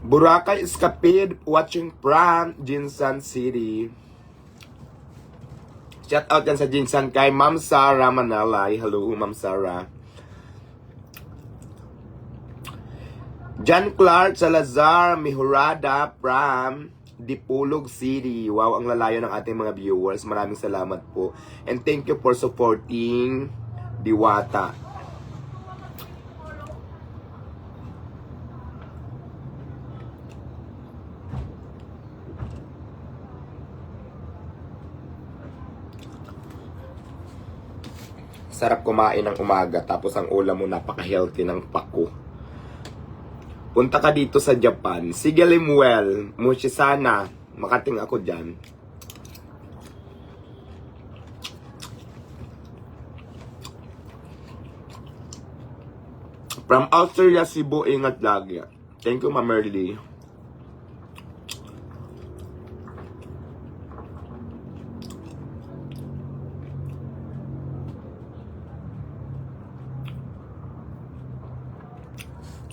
Boracay Escapade watching from Jinsan City. Shout out yan sa Jinsan kay Ma'am Sarah Manalay. Hello, Ma'am Sarah. John Clark Salazar Mihurada from Dipolog City. Wow, ang lalayo ng ating mga viewers. Maraming salamat po. And thank you for supporting Diwata. Sarap kumain ng umaga tapos ang ulam mo napaka-healthy ng pako. Punta ka dito sa Japan. Sige Limuel, mushi sana. Makating ako dyan. From Australia, Cebu, ingat lagi. Thank you, Ma'am Merly.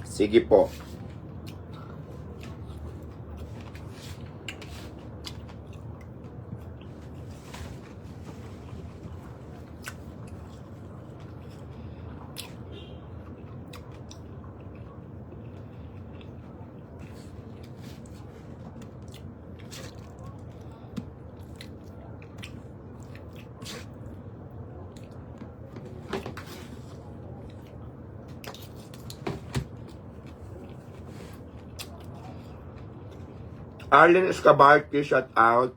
Sige po. Arlen Escabarque, shout out.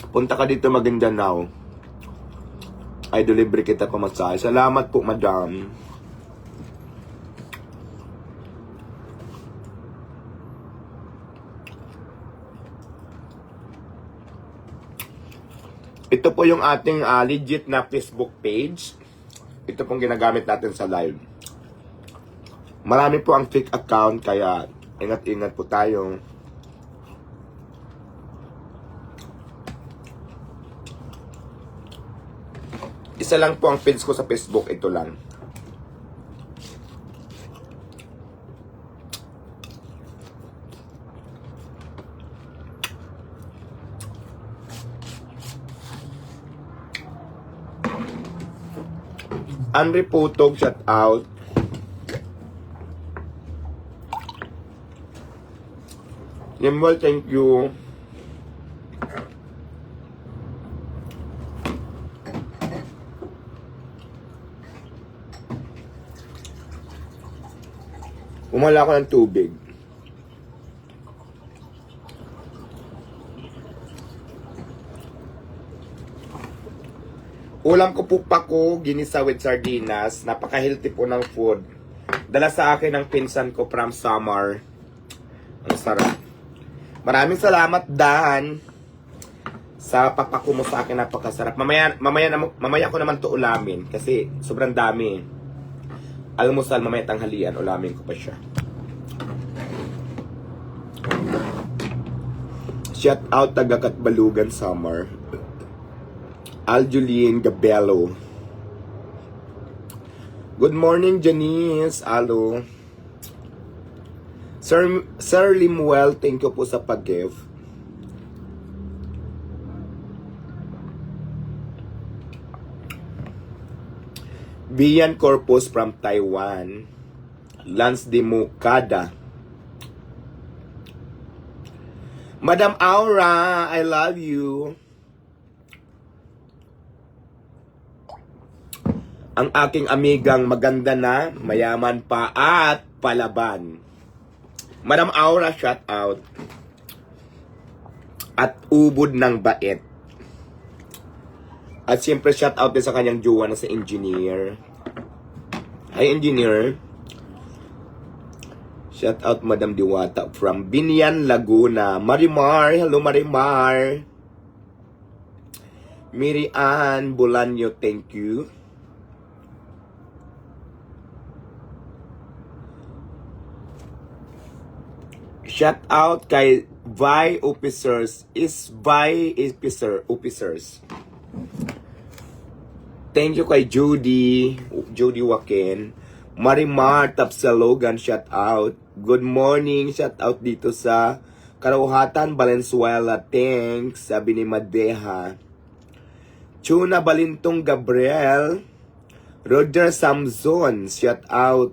Punta ka dito Maguindanao. Ay, delivery kita pamasahe. Salamat po, madam. Ito po yung ating legit na Facebook page. Ito pong ginagamit natin sa live. Marami po ang fake account, kaya ingat-ingat po tayo. Isa lang po ang page ko sa Facebook, ito lang. Andre Putog, shout out. Nimble, thank you. Umala ako ng tubig. Ulam ko po pako, ginisa with sardinas. Napaka-healthy po ng food. Dala sa akin ng pinsan ko from Samar. Ang sarap. Maraming salamat, Dan, sa papako mo sa akin. Napakasarap. Mamaya ko naman to ulamin kasi sobrang dami. Almusal, mamaya tanghalian, ulamin ko pa siya. Shout out taga Katbalugan, Summer. Aljuline Gabello. Good morning, Janice. Alo. Sir Limuel, thank you po sa pag-give. Bian Corpus from Taiwan. Lance de Mukada. Madam Aura, I love you. Ang aking amigang maganda na, mayaman pa at palaban. Madam Aura, shout out. At ubod ng bait. At siyempre shout out din sa kanyang jowa na sa engineer. Hi engineer. Shout out Madam Diwata from Binyan, Laguna. Marimar, hello Marimar. Miri Ann Bulanyo, thank you. Shout out kay Vi Officers. Officers. Thank you kay Judy Joaquin. Marimar Tapsalogan, shout out. Good morning, shout out dito sa Karauhatan, Valenzuela. Thanks, sabi ni Madeha. Chuna Balintong Gabriel. Roger Samson, shout out.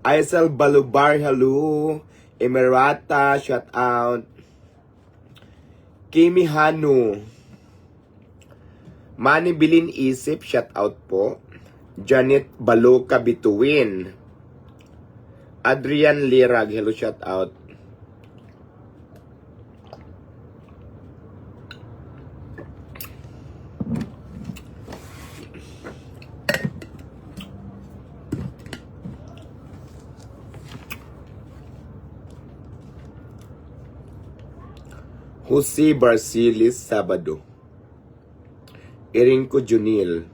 Aisel Balubar, hello. Emirata, shout out. Kimi Hanu. Manny Bilin Isip, shout out po. Janet Baloka Bituin. Adrian Lirag, hello, shout out. Jose Barcilis Sabado. Irinko Junil.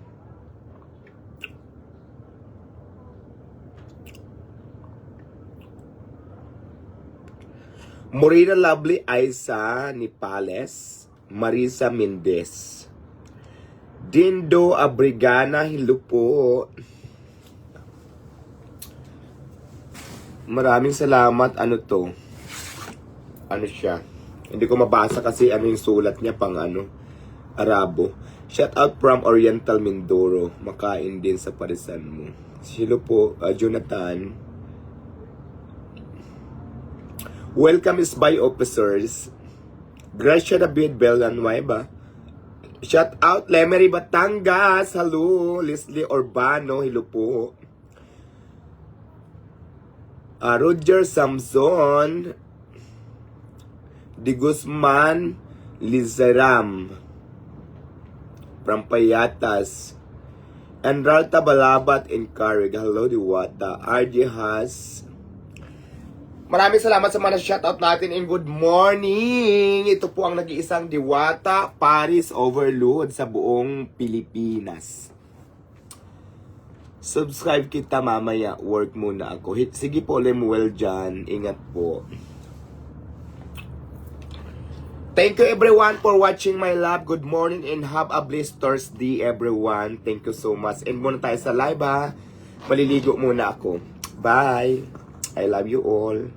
Morena Lovely Aiza Nipales. Marisa Mendez. Dindo Abrigana, hello po. Maraming salamat. Ano to? Ano siya? Hindi ko mabasa kasi ano yung sulat niya pang ano, Arabo. Shout out from Oriental Mindoro. Makain din sa parisan mo. Hello po, Jonathan. Welcome is by officers. Gracia David Bellanueva. Shout out Lemery Batangas. Hello, Leslie Urbano. Hello po. Roger Samson. Di Guzman Lizaram from Payatas. Enralta Balabat in Carig. Hello, Diwata. RJ Has. Maraming salamat sa mga shoutout natin and good morning. Ito po ang nag-iisang Diwata Paris Overload sa buong Pilipinas. Subscribe kita mamaya. Work muna ako. Sige po, Lemuel dyan. Ingat po. Thank you everyone for watching my love. Good morning and have a blessed Thursday everyone. Thank you so much. And muna tayo sa live ha. Maliligo muna ako. Bye. I love you all.